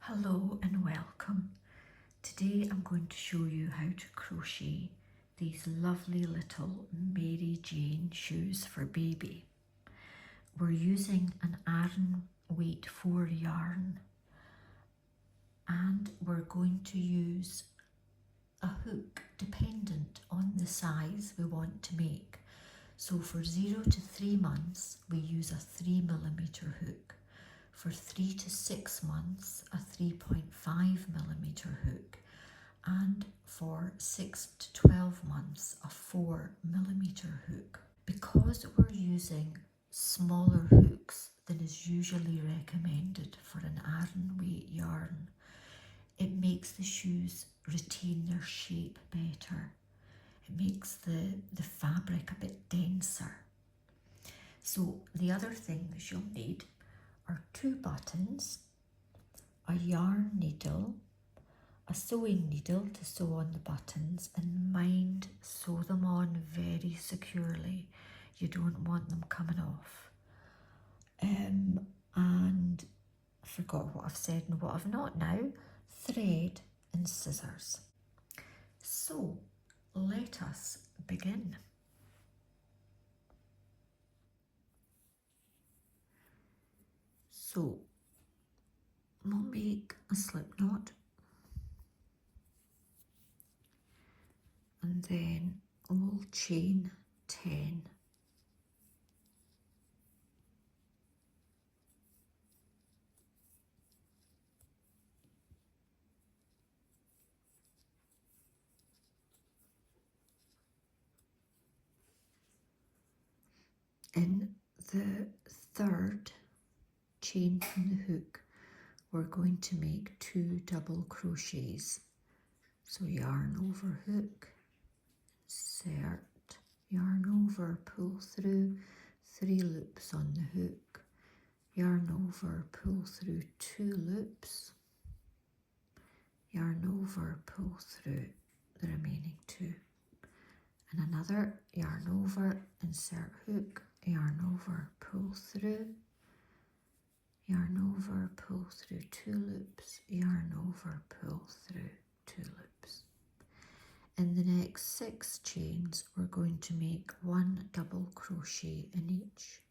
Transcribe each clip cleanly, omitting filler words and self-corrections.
Hello and welcome. Today I'm going to show you how to crochet these lovely little Mary Jane shoes for baby. We're using an Aran weight 4 yarn and we're going to use a hook dependent on the size we want to make. So for 0 to 3 months we use a 3mm hook. For 3 to 6 months, a 3.5mm hook, and for 6 to 12 months, a 4mm hook. Because we're using smaller hooks than is usually recommended for an Aran weight yarn, it makes the shoes retain their shape better. It makes the fabric a bit denser. So the other things you'll need are 2 buttons, a yarn needle, a sewing needle to sew on the buttons, and mind sew them on very securely. You don't want them coming off. And I forgot what I've said and what I've not now, thread and scissors. So let us begin. So we'll make a slip knot and then we'll chain 10. In the third chain from the hook, we're going to make 2 double crochets. So yarn over hook, insert, yarn over, pull through, 3 loops on the hook, yarn over, pull through 2 loops, yarn over, pull through the remaining 2, and another yarn over, insert hook, yarn over, pull through, yarn over, pull through 2 loops, yarn over, pull through 2 loops. In the next 6 chains, we're going to make 1 double crochet in each.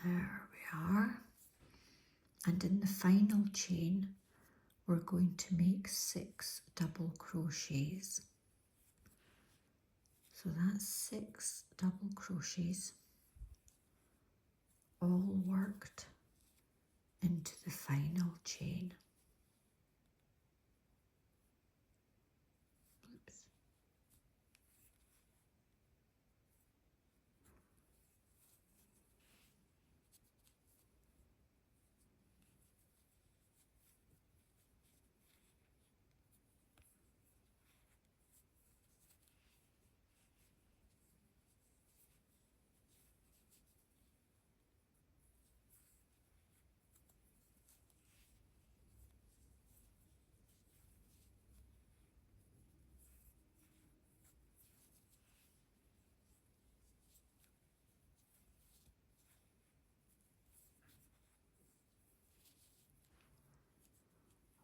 There we are. And in the final chain, we're going to make 6 double crochets. So that's 6 double crochets, all worked into the final chain. Oops.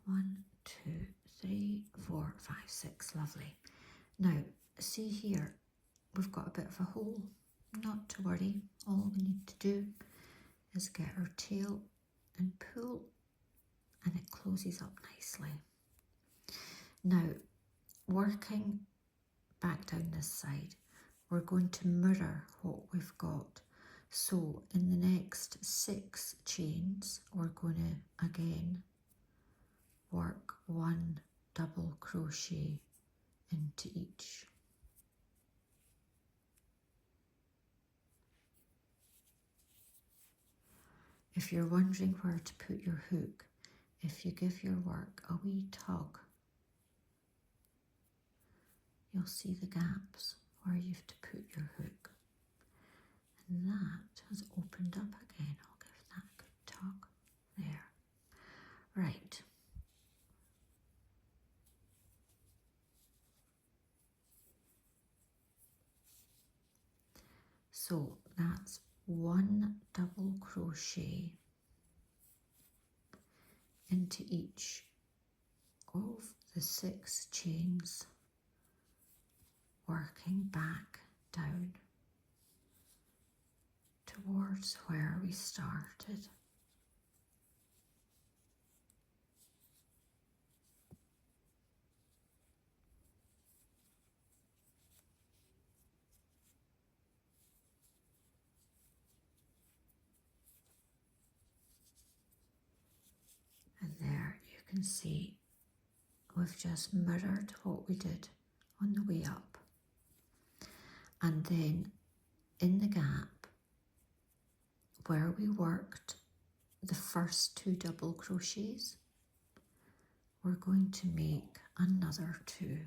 One, 2, 3, 4, 5, 6. Lovely. Now, see here, we've got a bit of a hole. Not to worry. All we need to do is get our tail and pull, and it closes up nicely. Now, working back down this side, we're going to mirror what we've got. So in the next 6 chains, we're going to again work 1 double crochet into each. If you're wondering where to put your hook, if you give your work a wee tug, you'll see the gaps where you have to put your hook. And that has opened up again. I'll give that a good tug. There. Right. So that's 1 double crochet into each of the 6 chains, working back down towards where we started. And there you can see we've just mirrored what we did on the way up. And then in the gap where we worked the first 2 double crochets, we're going to make another 2.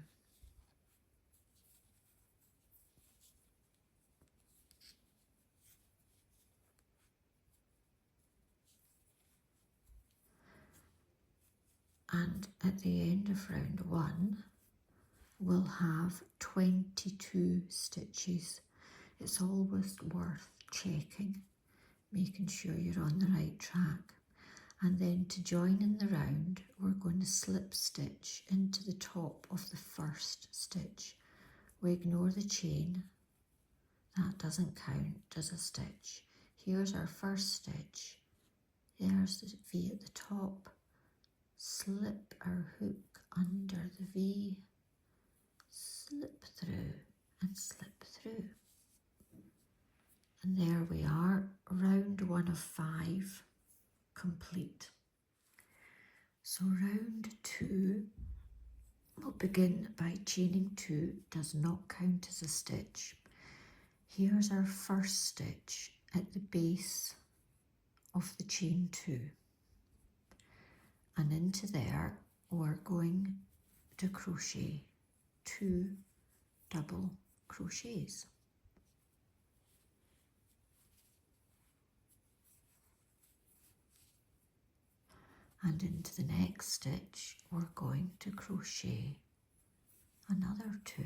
And at the end of round 1, we'll have 22 stitches. It's always worth checking, making sure you're on the right track. And then to join in the round, we're going to slip stitch into the top of the first stitch. We ignore the chain, that doesn't count as a stitch. Here's our first stitch, there's the V at the top, slip our hook under the V, slip through and slip through. And there we are, round 1 of 5 complete. So round 2, we'll begin by chaining 2, does not count as a stitch. Here's our first stitch at the base of the chain 2. And into there, we're going to crochet 2 double crochets. And into the next stitch, we're going to crochet another 2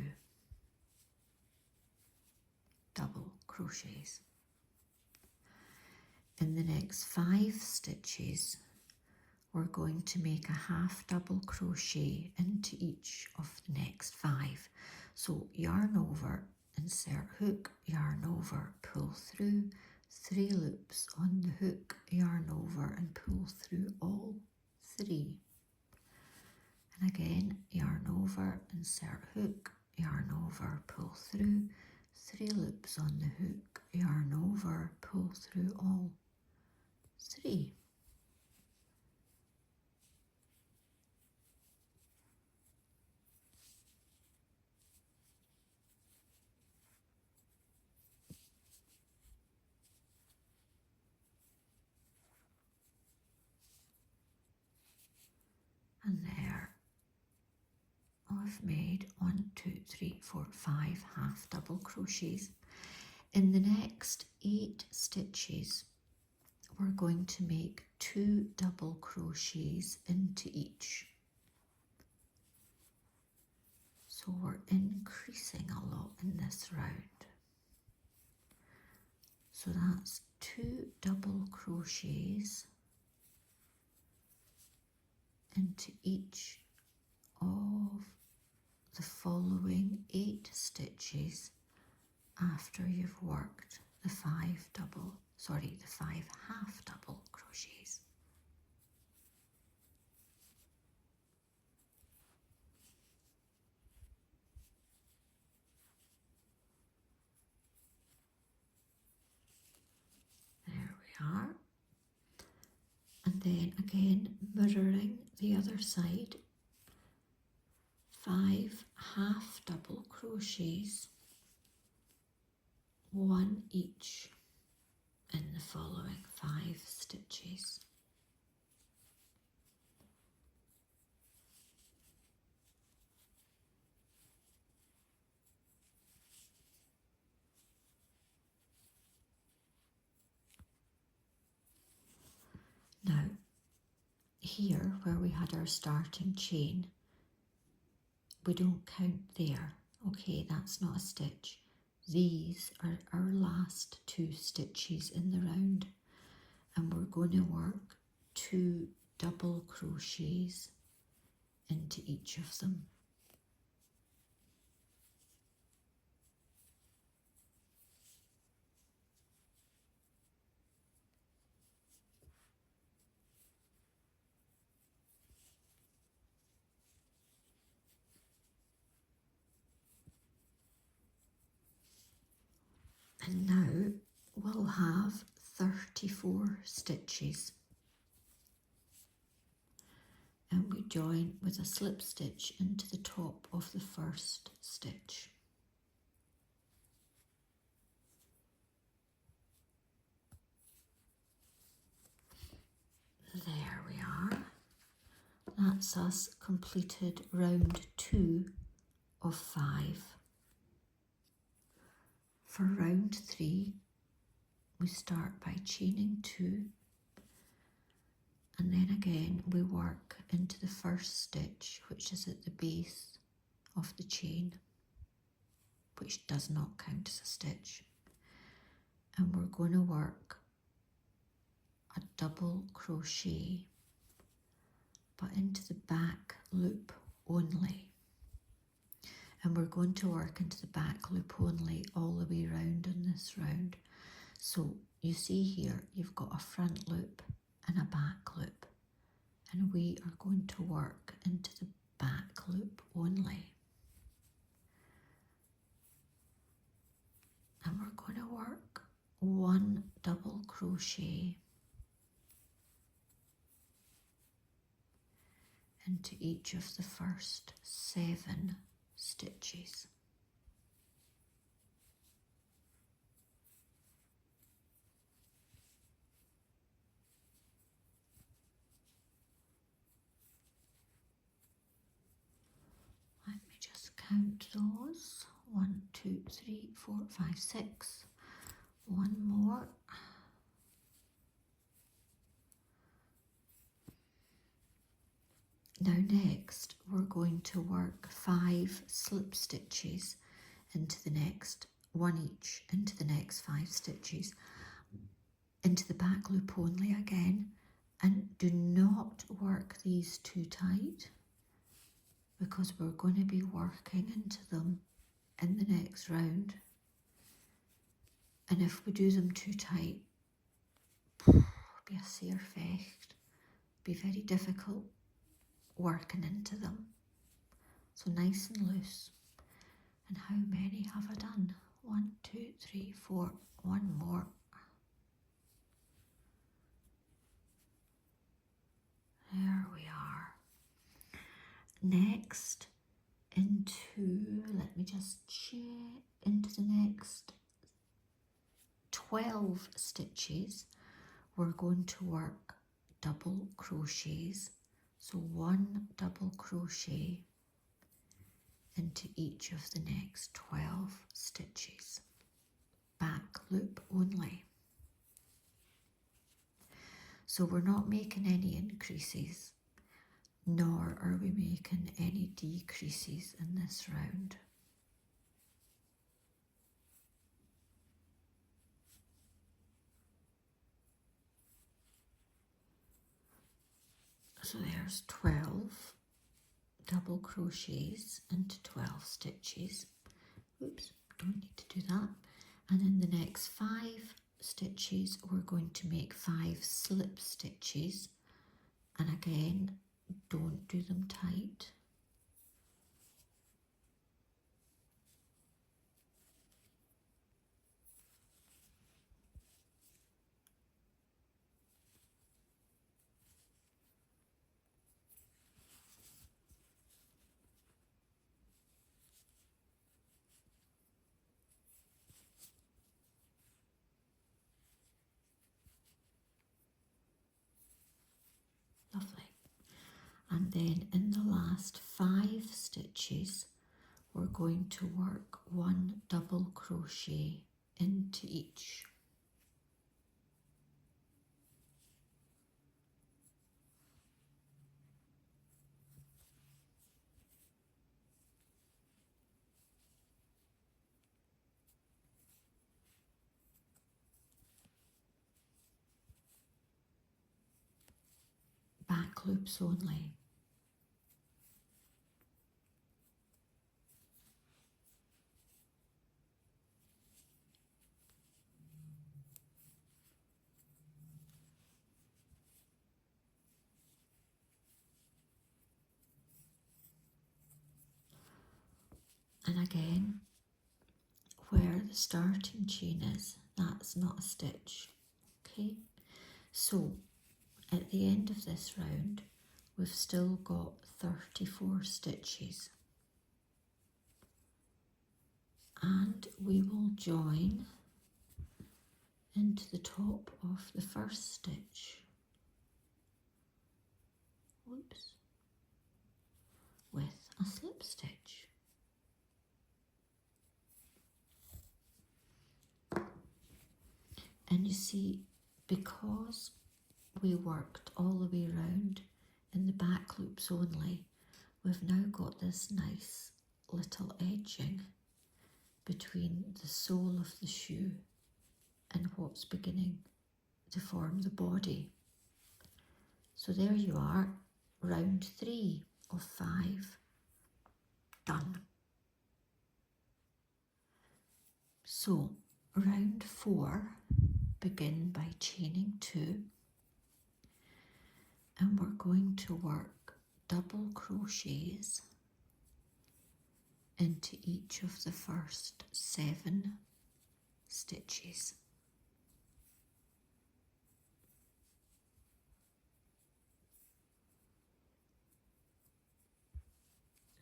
double crochets. In the next 5 stitches, we're going to make a half double crochet into each of the next 5. So yarn over, insert hook, yarn over, pull through, 3 loops on the hook, yarn over and pull through all 3. And again, yarn over, insert hook, yarn over, pull through, 3 loops on the hook, yarn over, pull through all 3. And there I've made 1, 2, 3, 4, 5 half double crochets. In the next 8 stitches, we're going to make 2 double crochets into each. So we're increasing a lot in this round. So that's 2 double crochets into each of the following 8 stitches after you've worked the 5 half double crochets. are. And then again, mirroring the other side, 5 half double crochets, 1 each in the following 5 stitches. Now, here where we had our starting chain, we don't count there. Okay, that's not a stitch. These are our last 2 stitches in the round, and we're going to work 2 double crochets into each of them. And now we'll have 34 stitches. And we join with a slip stitch into the top of the first stitch. There we are. That's us completed round 2 of 5. For round 3, we start by chaining 2, and then again we work into the first stitch, which is at the base of the chain, which does not count as a stitch. And we're going to work a double crochet, but into the back loop only. And we're going to work into the back loop only all the way round in this round. So you see here, you've got a front loop and a back loop, and we are going to work into the back loop only. And we're going to work 1 double crochet into each of the first 7 stitches. Let me just count those. 1, 2, 3, 4, 5, 6. One more. Now next we're going to work 5 slip stitches into the next, 1 each into the next 5 stitches, into the back loop only again, and do not work these too tight, because we're going to be working into them in the next round, and if we do them too tight, it'll be a seer fecht, be very difficult working into them. So nice and loose. And how many have I done? 1, 2, 3, 4, 1 more. There we are. Next, let me just check, into the next 12 stitches, we're going to work double crochets. So 1 double crochet into each of the next 12 stitches. Back loop only. So we're not making any increases, nor are we making any decreases in this round. So there's 12 double crochets into 12 stitches. Oops, don't need to do that. And in the next 5 stitches, we're going to make 5 slip stitches. And again, don't do them tight. Lovely. And then in the last 5 stitches, we're going to work 1 double crochet into each. Back loops only. And again, where the starting chain is, that's not a stitch. Okay, so at the end of this round, we've still got 34 stitches. And we will join into the top of the first stitch. Whoops. With a slip stitch. And you see, because we worked all the way around in the back loops only, we've now got this nice little edging between the sole of the shoe and what's beginning to form the body. So there you are, round 3 of 5 done. So round 4, begin by chaining 2, and we're going to work double crochets into each of the first 7 stitches.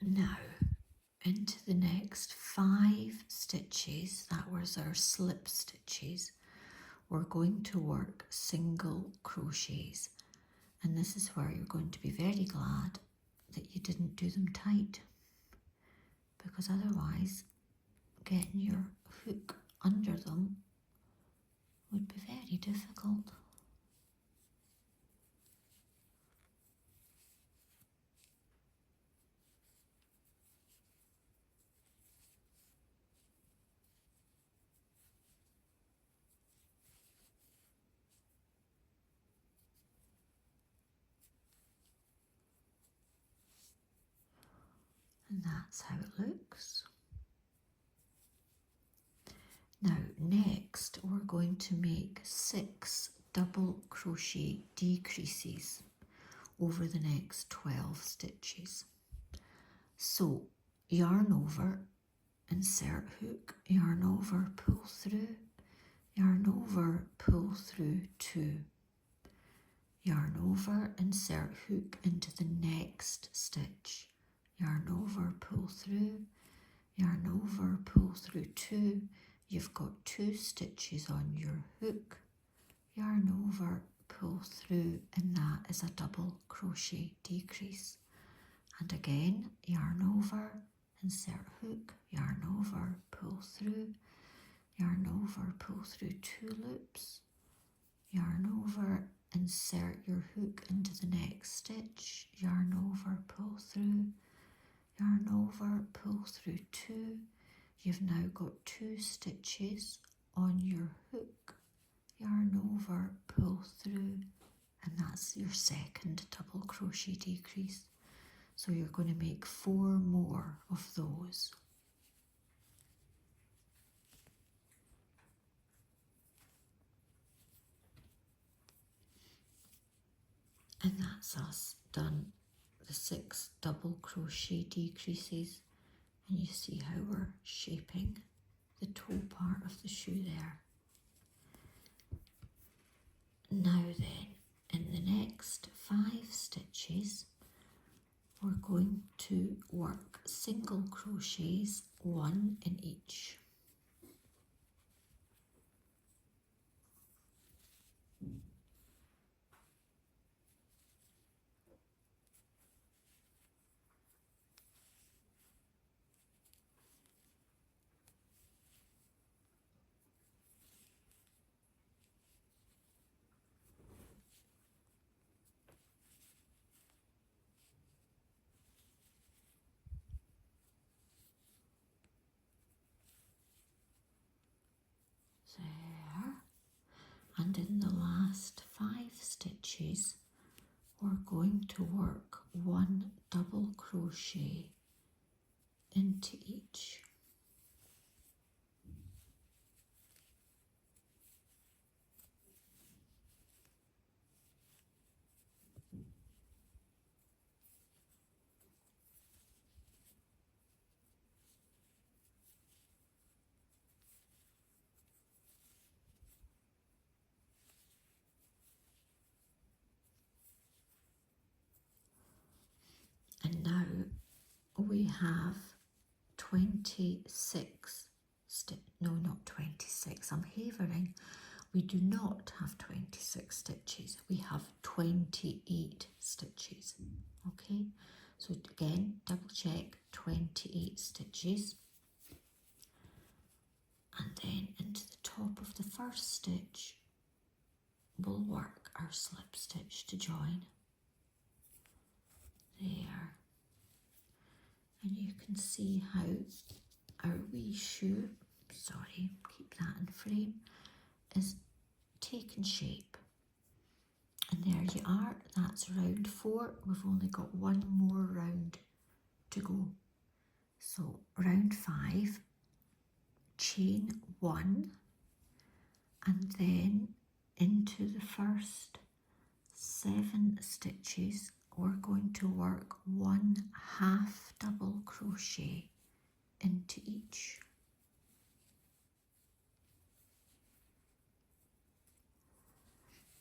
Now into the next 5 stitches, that was our slip stitches, we're going to work single crochets, and this is where you're going to be very glad that you didn't do them tight, because otherwise getting your hook under them would be very difficult. And that's how it looks. Now next we're going to make 6 double crochet decreases over the next 12 stitches. So yarn over, insert hook, yarn over, pull through, yarn over, pull through 2, yarn over, insert hook into the next stitch, yarn over, pull through, yarn over, pull through 2, you've got 2 stitches on your hook, yarn over, pull through, and that is a double crochet decrease. And again, yarn over, insert hook, yarn over, pull through, yarn over, pull through 2 loops, yarn over, insert your hook into the next stitch, yarn over, pull through, yarn over, pull through 2, you've now got 2 stitches on your hook, yarn over, pull through, and that's your second double crochet decrease. So you're going to make 4 more of those. And that's us done the 6 double crochet decreases, and you see how we're shaping the toe part of the shoe there. Now then, in the next 5 stitches, we're going to work single crochets, 1 in each. there, and in the last 5 stitches we're going to work 1 double crochet into each. And now we have 26 no, not 26, I'm havering. We do not have 26 stitches, we have 28 stitches. Okay, so again, double check, 28 stitches. And then into the top of the first stitch, we'll work our slip stitch to join. There. And you can see how our wee shoe, sorry, keep that in frame, is taking shape. And there you are, that's round 4. We've only got one more round to go. So round 5, chain 1, and then into the first 7 stitches we're going to work 1 half double crochet into each.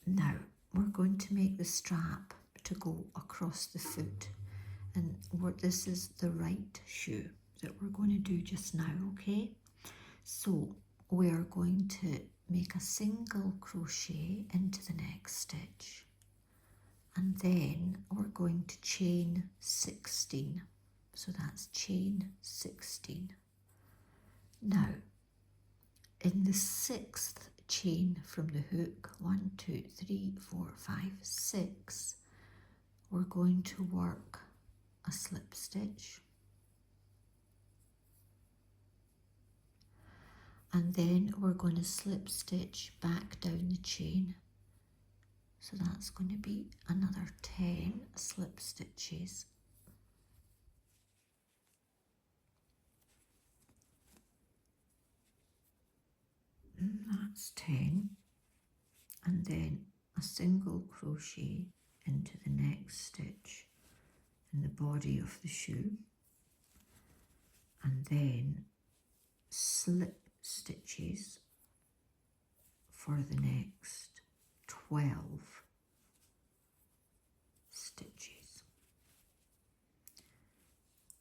Now we're going to make the strap to go across the foot, and this is the right shoe that we're going to do just now, okay? So we're going to make a single crochet into the next stitch, and then we're going to chain 16. So that's chain 16. Now, in the 6th chain from the hook, 1, 2, 3, 4, 5, 6, we're going to work a slip stitch. And then we're going to slip stitch back down the chain. So that's going to be another 10 slip stitches. And that's 10. And then a single crochet into the next stitch in the body of the shoe. And then slip stitches for the next 12 stitches.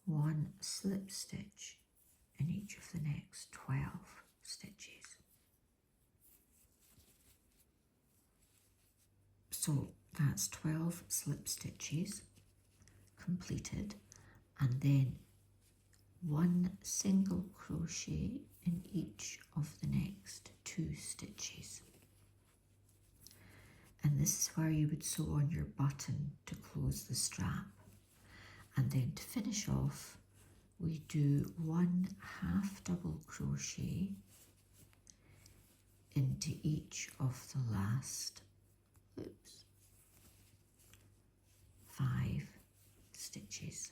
1 slip stitch in each of the next 12 stitches. So that's 12 slip stitches completed, and then 1 single crochet in each of the next 2 stitches. And this is where you would sew on your button to close the strap. And then to finish off, we do 1 half double crochet into each of the last 5 stitches.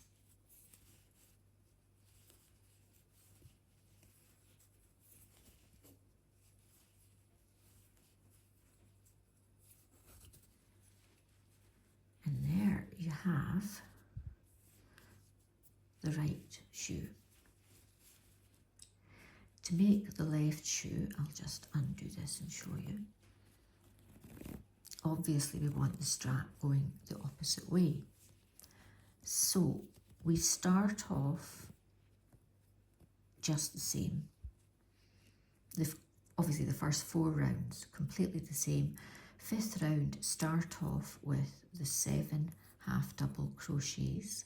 And there you have the right shoe. To make the left shoe, I'll just undo this and show you. Obviously we want the strap going the opposite way. So we start off just the same. Obviously the first 4 rounds, completely the same. 5th round, start off with the 7 half double crochets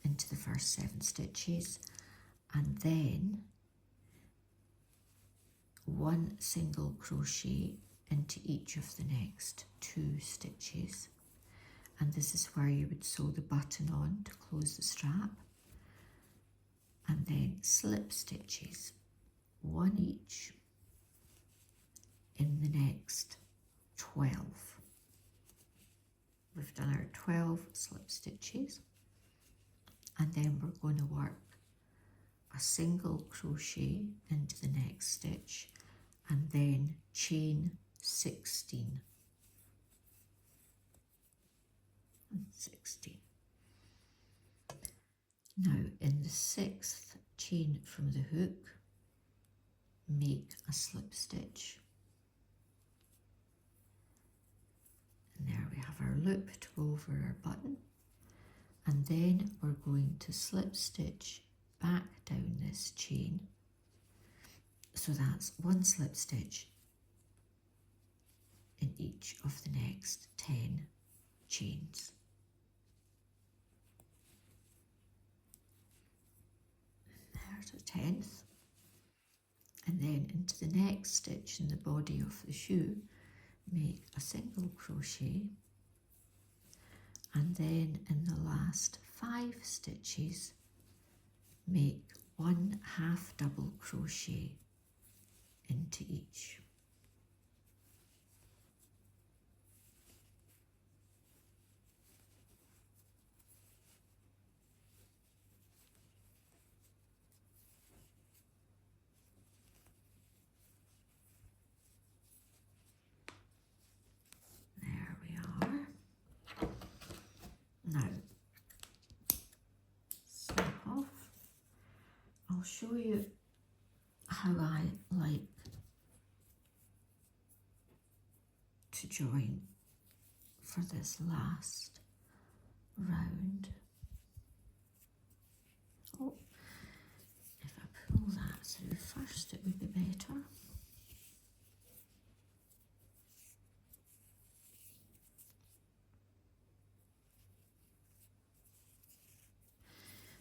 into the first 7 stitches, and then 1 single crochet into each of the next 2 stitches. And this is where you would sew the button on to close the strap. And then slip stitches, 1 each in the next 12. We've done our 12 slip stitches, and then we're going to work a single crochet into the next stitch and then chain 16 and 16. Now in the 6th chain from the hook, make a slip stitch, and there we have our loop to go over our button, and then we're going to slip stitch back down this chain, so that's one slip stitch in each of the next 10 chains. There's a 10th, and then into the next stitch in the body of the shoe, make a single crochet, and then in the last 5 stitches make 1 half double crochet into each. There we are. Now, snip off. I'll show you how I like to join for this last round. Oh, if I pull that through first, it would be better.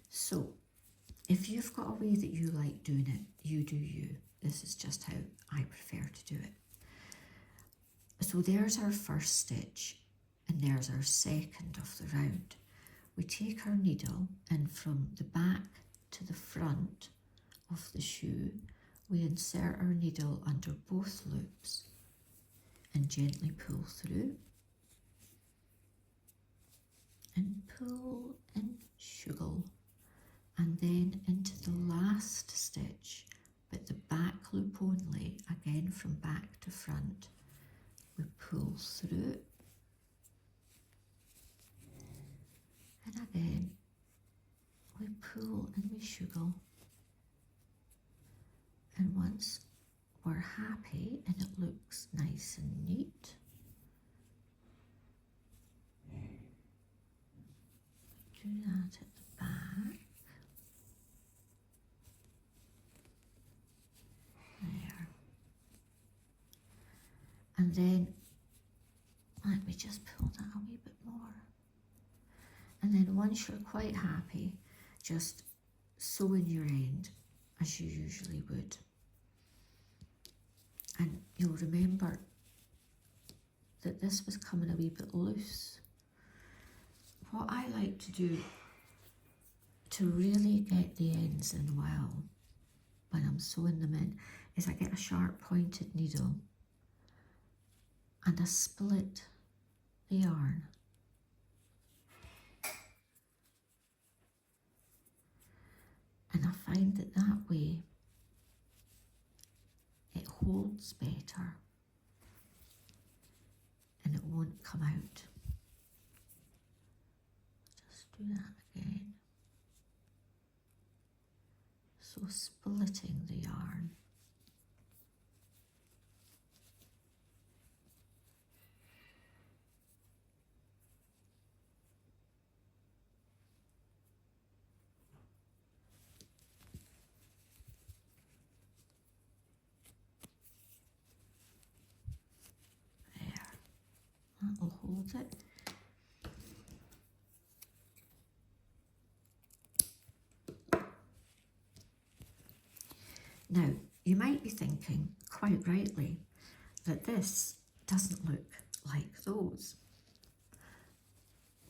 So, if you've got a way that you like doing it, you do you. This is just how I prefer to do it. So there's our first stitch, and there's our second of the round. We take our needle, and from the back to the front of the shoe, we insert our needle under both loops and gently pull through. And pull and shuggle. And then into the last stitch, but the back loop only, again from back to front, we pull through, and again we pull and we shuggle, and once we're happy and it looks nice and neat, do that at the back. There. And then let me just pull that a wee bit more. And then once you're quite happy, just sew in your end as you usually would. And you'll remember that this was coming a wee bit loose. What I like to do to really get the ends in well when I'm sewing them in is I get a sharp pointed needle and I split the yarn. And I find that that way it holds better and it won't come out. Just do that again. So splitting the yarn. That'll hold it. Now, you might be thinking, quite rightly, that this doesn't look like those.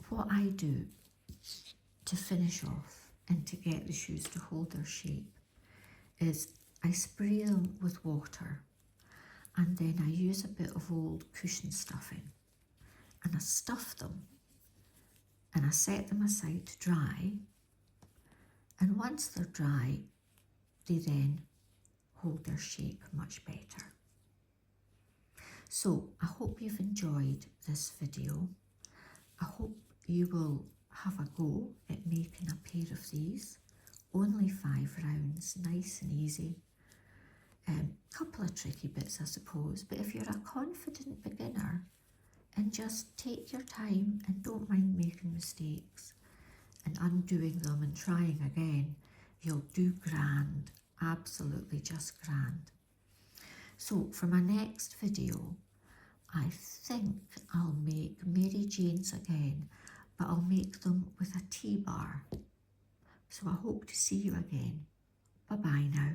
What I do to finish off and to get the shoes to hold their shape is I spray them with water and then I use a bit of old cushion stuffing and I stuff them and I set them aside to dry, and once they're dry they then hold their shape much better. So I hope you've enjoyed this video. I hope you will have a go at making a pair of these. Only 5 rounds, nice and easy. Couple of tricky bits I suppose, but if you're a confident beginner and just take your time and don't mind making mistakes and undoing them and trying again, you'll do grand, absolutely just grand. So for my next video, I think I'll make Mary Janes again, but I'll make them with a T-bar. So I hope to see you again. Bye-bye now.